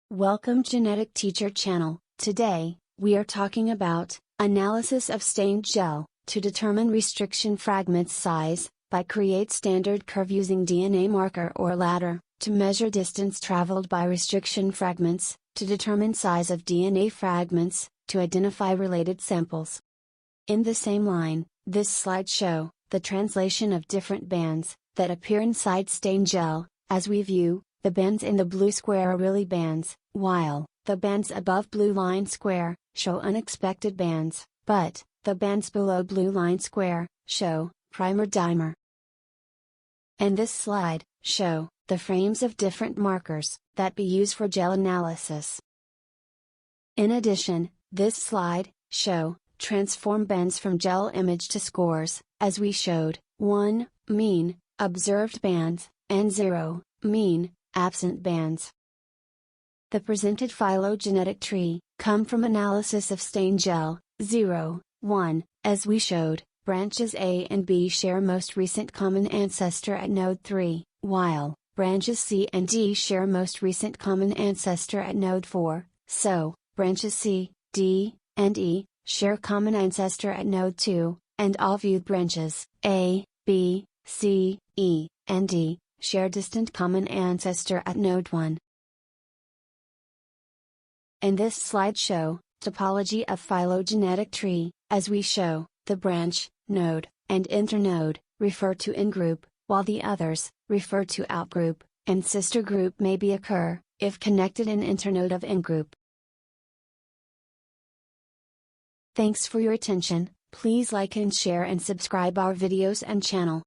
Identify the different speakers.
Speaker 1: Welcome Genetic Teacher Channel. Today, we are talking about analysis of stained gel to determine restriction fragments size by create standard curve using DNA marker or ladder to measure distance traveled by restriction fragments to determine size of DNA fragments to identify related samples. In the same line, this slide show the translation of different bands that appear inside stained gel. As we view, the bands in the blue square are really bands, while the bands above blue line square show unexpected bands, but the bands below blue line square show primer-dimer. And this slide show the frames of different markers that be used for gel analysis. In addition, this slide show transform bands from gel image to scores, as we showed 1 mean observed bands and 0 mean absent bands. The presented phylogenetic tree come from analysis of stained gel. 0, 1, as we showed, branches A and B share most recent common ancestor at node 3, while branches C and D share most recent common ancestor at node 4, so branches C, D, and E share common ancestor at node 2, and all viewed branches A, B, C, E, and D share distant common ancestor at node 1. In this slide show topology of phylogenetic tree, as we show, the branch, node, and internode refer to in-group, while the others refer to out-group, and sister group may be occur if connected in internode of in-group. Thanks for your attention. Please like and share and subscribe our videos and channel.